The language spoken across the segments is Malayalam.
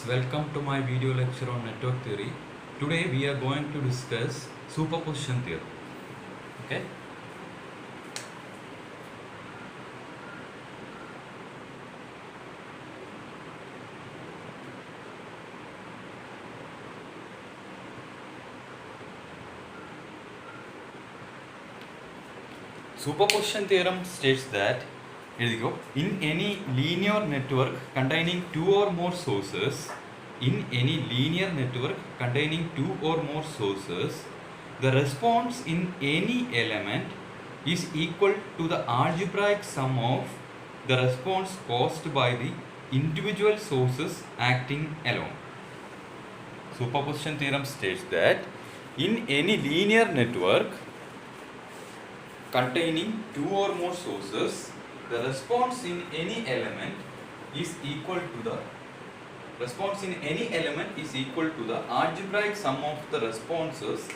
welcome to my video lecture on network theory. Today we are going to discuss superposition theorem. Okay. Superposition theorem states that in any linear network containing two or more sources, the response in any element is equal to the algebraic sum of the response caused by the individual sources acting alone. Superposition theorem states that in any linear network containing two or more sources, the response in any element is equal to the algebraic sum of the responses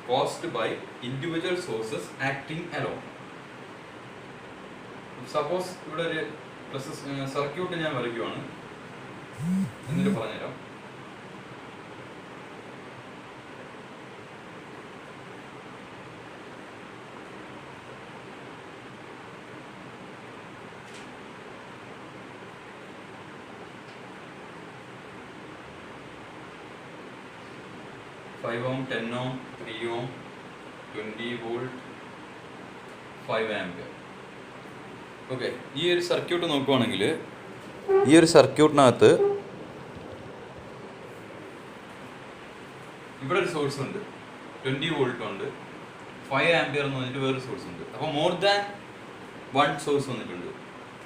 caused by individual sources acting alone. Suppose ഇവിടെ ഒരു സർക്യൂട്ട് ഞാൻ വരയ്ക്കുവാണ്, എന്നിട്ട് പറഞ്ഞുതരാം. Five ohm, 10 ohm, 3 ohm, 20 volt, 5 ampere. Okay, ഈ ഒരു സർക്യൂട്ട് നോക്കുവാണെങ്കിൽ ഈ ഒരു സർക്യൂട്ടിനകത്ത് ഇവിടെ ഒരു സോഴ്സ് ഉണ്ട്, 20 വോൾട്ട് ഉണ്ട്, 5 ആംപിയർ എന്ന് പറഞ്ഞിട്ട് വേറൊരു സോഴ്സ് ഉണ്ട്. അപ്പോൾ മോർ ദാൻ വൺ സോഴ്സ് വന്നിട്ടുണ്ട്,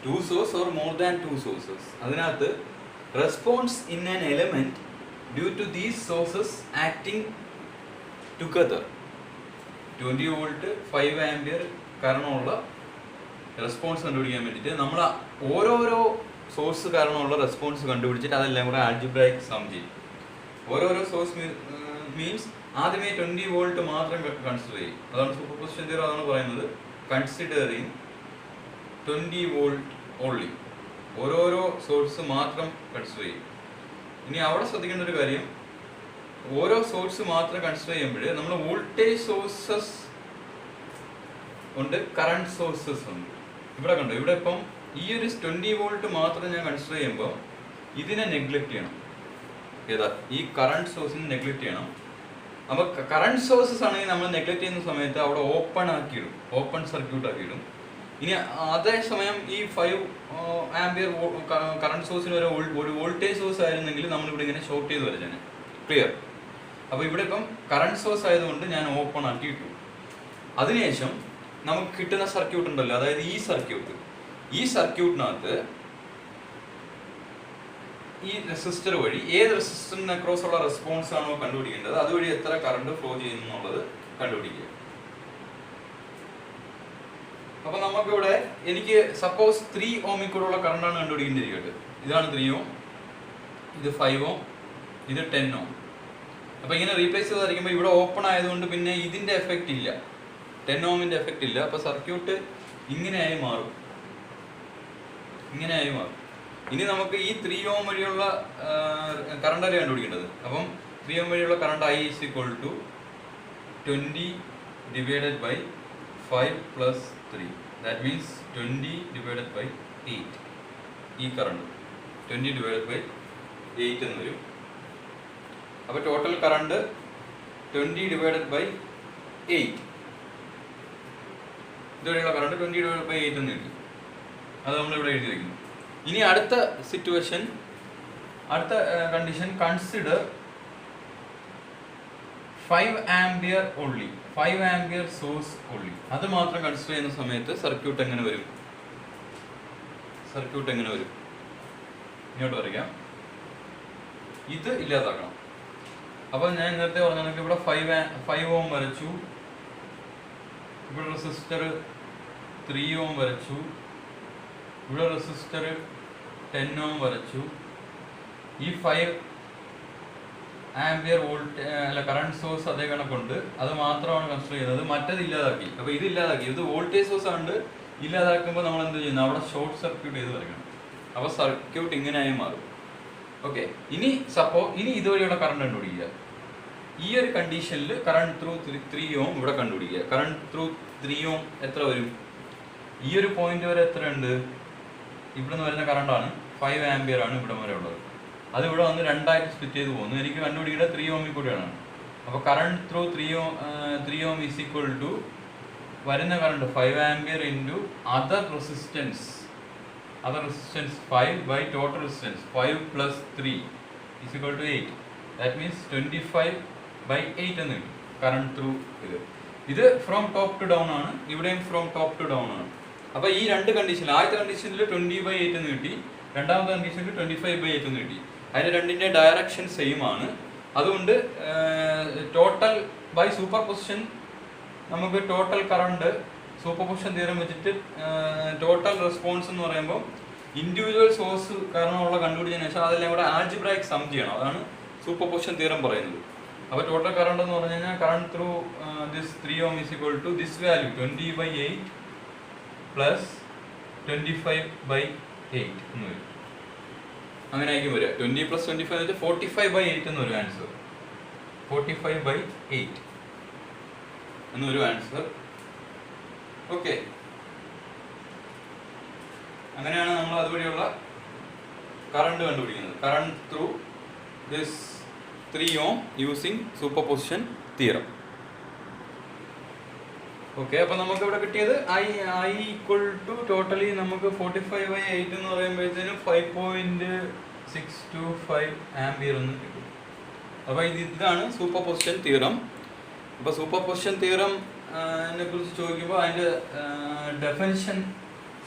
2 source or more than 2 sources. അതിനകത്ത് response in an element due to these sources acting together, 20 volt 5 ampere കാരണമുള്ള റെസ്പോൺസ് കണ്ടുപിടിക്കാൻ വേണ്ടിയിട്ട് നമ്മൾ ഓരോരോ സോഴ്സ് കാരണമുള്ള റെസ്പോൺസ് കണ്ടുപിടിച്ചിട്ട് അതെല്ലാം കൂടെ ആൽജിബ്രൈക് സം ചെയ്യും. ഓരോരോ സോഴ്സ് മീൻസ് ആദ്യമേ 20 വോൾട്ട് മാത്രം കൺസിഡർ ചെയ്യും. അതാണ് സൂപ്പർപോസിഷൻ തിയറം, അതാണ് പറയുന്നത് കൺസിഡറിങ് 20 വോൾട്ട് ഓൺലി. ഓരോരോ സോഴ്സ് മാത്രം കൺസിഡർ ചെയ്യും. ഇനി അവിടെ ശ്രദ്ധിക്കേണ്ട ഒരു കാര്യം, ഓരോ സോഴ്സ് മാത്രം കൺസിഡർ ചെയ്യുമ്പോൾ നമ്മൾ വോൾട്ടേജ് സോഴ്സസ് ഉണ്ട്, കറണ്ട് സോഴ്സസ് ഉണ്ട്. ഇവിടെ കണ്ടോ, ഇവിടെ ഇപ്പം ഈ ഒരു 20 വോൾട്ട് മാത്രം ഞാൻ കൺസിഡർ ചെയ്യുമ്പോൾ ഇതിനെ നെഗ്ലക്ട് ചെയ്യണം. ഏതാ? ഈ കറണ്ട് സോഴ്സിനെ നെഗ്ലക്ട് ചെയ്യണം. അപ്പോൾ കറണ്ട് സോഴ്സസ് ആണെങ്കിൽ നമ്മൾ നെഗ്ലക്ട് ചെയ്യുന്ന സമയത്ത് അവിടെ ഓപ്പൺ ആക്കിയിടും, ഓപ്പൺ സർക്യൂട്ട് ആക്കിയിടും. ഇനി അതേസമയം ഈ 5 ആംപിയർ കറണ്ട് സോഴ്സിന് ഒരു വോൾട്ടേജ് സോഴ്സ് ആയിരുന്നെങ്കിൽ നമ്മളിവിടെ ഇങ്ങനെ ഷോർട്ട് ചെയ്ത് വരച്ചാണ്. ക്ലിയർ? അപ്പോൾ ഇവിടെ ഇപ്പം കറണ്ട് സോഴ്സ് ആയതുകൊണ്ട് ഞാൻ ഓപ്പൺ ആക്കിയിട്ടു. അതിനുശേഷം നമുക്ക് കിട്ടുന്ന സർക്യൂട്ട് ഉണ്ടല്ലോ, അതായത് ഈ സർക്യൂട്ടിനകത്ത് ഈ റെസിസ്റ്റർ വഴി ഏത് റെസിസ്റ്ററിന് അക്രോസ് ഉള്ള റെസ്പോൺസ് ആണോ കണ്ടുപിടിക്കേണ്ടത് അതുവഴി എത്ര കറണ്ട് ഫ്ലോ ചെയ്യുന്നു എന്നുള്ളത് കണ്ടുപിടിക്കുക. അപ്പൊ നമുക്കിവിടെ എനിക്ക് സപ്പോസ് 3 ഓമിൽ കൂടെയുള്ള കറണ്ടാണ് കണ്ടുപിടിക്കേണ്ടിരിക്കട്ടെ. ഇതാണ് 3 ഓം, ഇത് 5 ഓം, ഇത് 10 ഓം. അപ്പൊ ഇങ്ങനെ റീപ്ലേസ് ചെയ്തായിരിക്കുമ്പോൾ ഇവിടെ ഓപ്പൺ ആയതുകൊണ്ട് പിന്നെ ഇതിന്റെ എഫക്റ്റ് ഇല്ല, 10 ഓമിന്റെ എഫക്റ്റ് ഇല്ല. അപ്പൊ സർക്യൂട്ട് ഇങ്ങനെയായി മാറും. ഇനി നമുക്ക് ഈ 3 ഓം വഴിയുള്ള കറണ്ട് അല്ലേ കണ്ടുപിടിക്കേണ്ടത്. അപ്പം 3 ഓം വഴിയുള്ള current I is equal to 20 divided by 5 plus 3. That means 20 divided by 8. ഈ കറണ്ട് 20 divided by 8 എന്ന് വരും. അപ്പോൾ ടോട്ടൽ കറണ്ട് 20 divided by 8. ഇതുവരെയുള്ള കറണ്ട് 20 divided by 8 എന്ന് കിട്ടി. അത് നമ്മളിവിടെ എഴുതി വയ്ക്കുന്നു. ഇനി അടുത്ത സിറ്റുവേഷൻ, അടുത്ത condition, consider 5 ampere only, 5 ampere source only. അത് മാത്രം കൺസിഡർ ചെയ്യുന്ന സമയത്ത് സർക്യൂട്ട് എങ്ങനെ വരും? ഇങ്ങോട്ട് വരയ്ക്കാം. ഇത് ഇല്ലാതാക്കണം. അപ്പോൾ ഞാൻ നേരത്തെ പറഞ്ഞാൽ ഇവിടെ 5 ഓം വരച്ചു, ഇവിടെ റെസിസ്റ്റർ 3 ഓം വരച്ചു, ഇവിടെ റെസിസ്റ്റർ 10 ഓം വരച്ചു. ഈ 5 ആംപിയർ വോൾട്ട് അല്ല കറണ്ട് സോഴ്സ് അതേ കണക്കുണ്ട്, അത് മാത്രമാണ് കൺസിഡർ ചെയ്യുന്നത്. മറ്റത് ഇല്ലാതാക്കി. അപ്പോൾ ഇത് ഇല്ലാതാക്കി, ഇത് വോൾട്ടേജ് സോഴ്സ് ആണ്. ഇല്ലാതാക്കുമ്പോൾ നമ്മൾ എന്ത് ചെയ്യുന്നത്? അവിടെ ഷോർട്ട് സർക്യൂട്ട് ചെയ്ത് വരയ്ക്കണം. അപ്പോൾ സർക്യൂട്ട് ഇങ്ങനെയായി മാറും. ഓക്കെ, ഇനി ഇതുവഴിയുള്ള കറണ്ട് കണ്ടുപിടിക്കുക. ഈ ഒരു കണ്ടീഷനിൽ കറണ്ട് ത്രൂ 3 ohm ഇവിടെ കണ്ടുപിടിക്കുക. കറണ്ട് ത്രൂ 3 ohm എത്ര വരും? ഈ ഒരു പോയിന്റ് വരെ എത്ര ഉണ്ട്? ഇവിടെ നിന്ന് വരുന്ന കറണ്ടാണ് 5 ആംപിയർ ആണ് ഇവിടെ വരെ ഉള്ളത്. അത് ഇവിടെ വന്ന് രണ്ടായിട്ട് സ്പ്ലിറ്റ് ചെയ്ത് പോകുന്നു. എനിക്ക് കണ്ടുപിടിക്കേണ്ട 3 ohmiൽ കൂടിയാണ്. അപ്പോൾ current through 3 ohm is equal to വരുന്ന current 5 ampere into other resistance 5 by total resistance 5 plus 3 is equal to 8. That means 25/8 എന്ന് കിട്ടും കറണ്ട് ത്രൂ. ഇത് ഫ്രോം ടോപ്പ് ടു ഡൗൺ ആണ്, ഇവിടെയും ഫ്രോം ടോപ്പ് ടു ഡൗൺ ആണ്. അപ്പോൾ ഈ രണ്ട് കണ്ടീഷനിൽ ആദ്യത്തെ കണ്ടീഷനിൽ 20/8 എന്ന് കിട്ടി, രണ്ടാമത്തെ കണ്ടീഷനിൽ 25/8 എന്ന് കിട്ടി. അതിന് രണ്ടിൻ്റെ ഡയറക്ഷൻ സെയിം ആണ്. അതുകൊണ്ട് ടോട്ടൽ ബൈ സൂപ്പർ പൊസിഷൻ നമുക്ക് total current super position theorem വെച്ചിട്ട് ടോട്ടൽ റെസ്പോൺസ് എന്ന് പറയുമ്പോൾ ഇൻഡിവിജ്വൽ സോഴ്സ് കാരണമുള്ള കണ്ടുപിടിച്ചതിന് ശേഷം അതെല്ലാം കൂടെ ആൾജിബ്രായിക് സം ചെയ്യണം. അതാണ് സൂപ്പർ പൊസിഷൻ തിയറം പറയുന്നത്. അപ്പോൾ ടോട്ടൽ കറണ്ട് എന്ന് പറഞ്ഞു കഴിഞ്ഞാൽ current through this 3 ohm is equal to this value 20/8 plus 25/8 എന്ന് വരും. അങ്ങനെ ആയിരിക്കും വരിക. 20 + 25 എന്ന് വെച്ചാൽ 45/8 എന്നൊരു ആൻസർ. 45/8 എന്നൊരു ആൻസർ. ഓക്കെ, അങ്ങനെയാണ് നമ്മൾ അതുവഴിയുള്ള കറണ്ട് കണ്ടുപിടിക്കുന്നത്. Current through this 3 ohm using super position theorem. Okay, അപ്പോൾ നമുക്ക് ഇവിടെ കിട്ടിയത് I ഈക്വൽ ടു ടോട്ടലി നമുക്ക് 45/8 എന്ന് പറയുമ്പോഴത്തേനും 5.625 ആംപിയർ എന്ന് കിട്ടും. അപ്പോൾ ഇതാണ് സൂപ്പർ പൊസിഷൻ തിയറം. അപ്പോൾ സൂപ്പർ പൊസിഷൻ തിയറം കുറിച്ച് ചോദിക്കുമ്പോൾ അതിൻ്റെ ഡെഫിനിഷൻ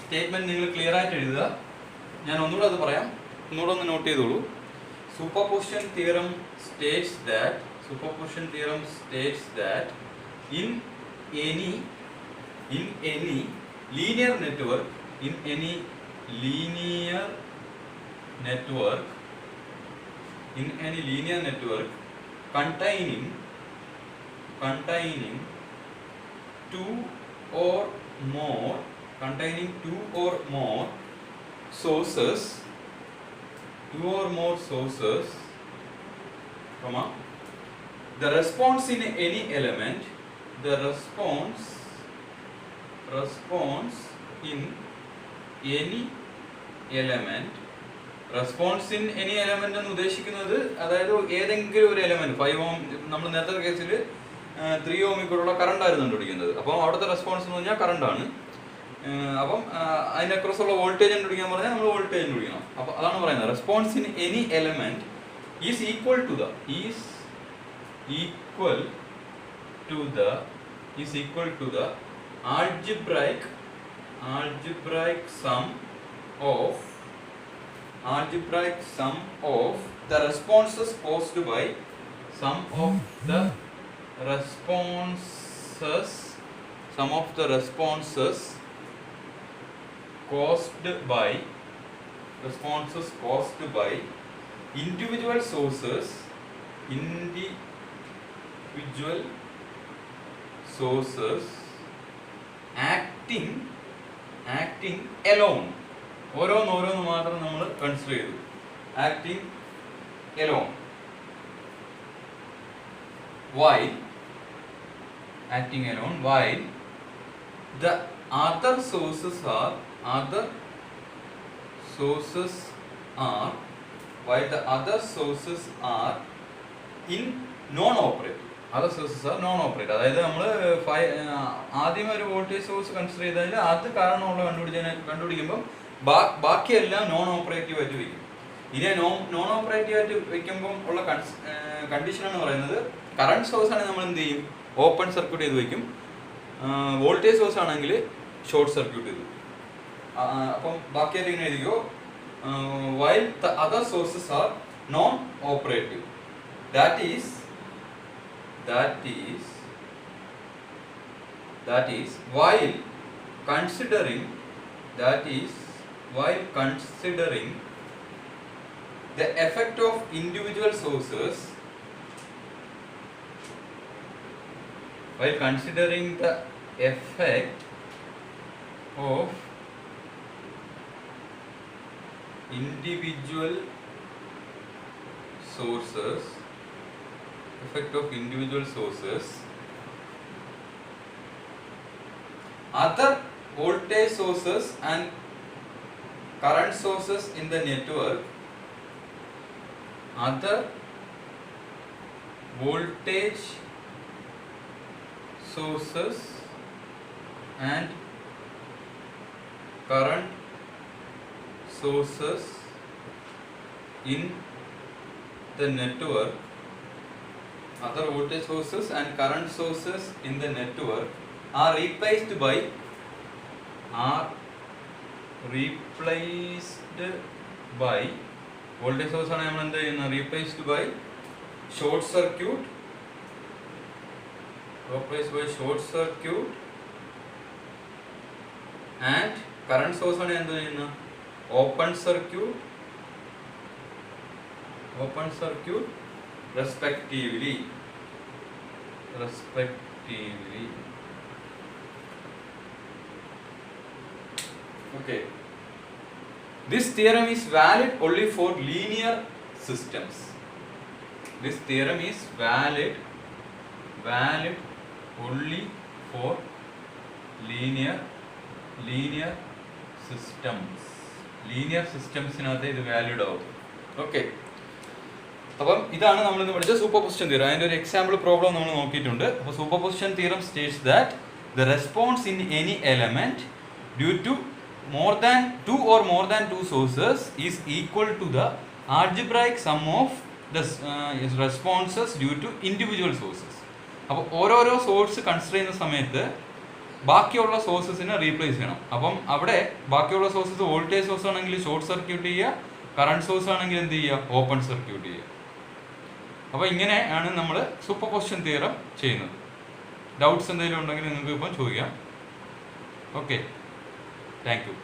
സ്റ്റേറ്റ്മെൻറ്റ് നിങ്ങൾ ക്ലിയർ ആയിട്ട് എഴുതുക. ഞാൻ ഒന്നുകൂടെ അത് പറയാം, ഒന്നുകൂടെ ഒന്ന് നോട്ട് ചെയ്തോളൂ. Superposition theorem states that in any linear network containing two or more sources, the response in any element, response in any element എന്ന് ഉദ്ദേശിക്കുന്നത് അതായത് ഏതെങ്കിലും ഒരു എലമെന്റ് 5 ohm നമ്മൾ നേരത്തെ കേസിൽ 3 ohm കൂടെയുള്ള കറണ്ട് ആയിരുന്നു കണ്ടുപിടിക്കുന്നത്. അപ്പോൾ അവിടുത്തെ റെസ്പോൺസ് എന്ന് പറഞ്ഞാൽ കറണ്ടാണ്. അപ്പം അതിൻ്റെ അക്രോസുള്ള വോൾട്ടേജ് കണ്ടുപിടിക്കാൻ പറഞ്ഞാൽ നമ്മൾ വോൾട്ടേജ് കണ്ടുപിടിക്കണം. അപ്പോൾ അതാണ് പറയുന്നത് response in any element is equal to the algebraic sum of the responses caused by sum of the responses caused by individual sources acting alone. ഓരോന്ന് മാത്രം നമ്മൾ കൺസിഡർ ചെയ്തു. acting alone while the other sources are in non-operative. അതായത് നമ്മൾ ആദ്യം ഒരു വോൾട്ടേജ് സോഴ്സ് കൺസിഡർ ചെയ്താൽ അത് കാരണമുള്ള കണ്ടുപിടിക്കുമ്പോൾ ബാക്കിയെല്ലാം നോൺ ഓപ്പറേറ്റീവ് ആയിട്ട് വയ്ക്കും. ഇനി നോൺ ഓപ്പറേറ്റീവ് ആയിട്ട് വയ്ക്കുമ്പോൾ ഉള്ള കണ്ടീഷനാണ് പറയുന്നത് കറണ്ട് സോഴ്സ് ആണെങ്കിൽ നമ്മൾ എന്ത് ചെയ്യും, ഓപ്പൺ സർക്യൂട്ട് ചെയ്ത് വയ്ക്കും. വോൾട്ടേജ് സോഴ്സ് ആണെങ്കിൽ ഷോർട്ട് സർക്യൂട്ട് ചെയ്തു. അപ്പം ബാക്കിയെല്ലാം ഇങ്ങനെ എഴുതിക്കോ. while the other sources are non-operative, that is while considering the effect of individual sources, sources, effect of individual sources, other voltage sources and current sources in the network, other voltage sources and current sources in the network, other voltage sources and current sources in the network are replaced by voltage source ആണ് നമ്മൾ എന്ത് ചെയ്യുന്നത്, replaced by short circuit, and current source ആണ് എന്ത് ചെയ്യുന്നത്, open circuit respectively. Okay, this theorem is valid only for linear systems. This theorem is valid only for linear systems. Linear systems-നകത്ത് ഇത് വാലിഡ് ആവും. ഓക്കെ, അപ്പം ഇതാണ് നമ്മൾ ഇന്ന് പഠിച്ച സൂപ്പർ പൊസിഷൻ തിയറം. അതിൻ്റെ ഒരു എക്സാമ്പിൾ പ്രോബ്ലം നമ്മൾ നോക്കിയിട്ടുണ്ട്. അപ്പോൾ superposition theorem states that the response in any element due to more than two sources is equal to the algebraic sum of the responses due to individual sources. അപ്പോൾ ഓരോരോ സോഴ്സ് കൺസിഡർ ചെയ്യുന്ന സമയത്ത് ബാക്കിയുള്ള സോഴ്സസിനെ റീപ്ലേസ് ചെയ്യണം. അപ്പം അവിടെ ബാക്കിയുള്ള സോഴ്സസ് വോൾട്ടേജ് സോഴ്സ് ആണെങ്കിൽ ഷോർട്ട് സർക്യൂട്ട് ചെയ്യുക, കറണ്ട് സോഴ്സ് ആണെങ്കിൽ എന്ത് ചെയ്യുക, ഓപ്പൺ സർക്യൂട്ട് ചെയ്യുക. അപ്പോൾ ഇങ്ങനെയാണ് നമ്മൾ സൂപ്പർ പൊസിഷൻ തിയറം ചെയ്യുന്നത്. ഡൗട്ട്സ് എന്തെങ്കിലും ഉണ്ടെങ്കിൽ നിങ്ങൾക്ക് ഇപ്പം ചോദിക്കാം. Okay, thank you.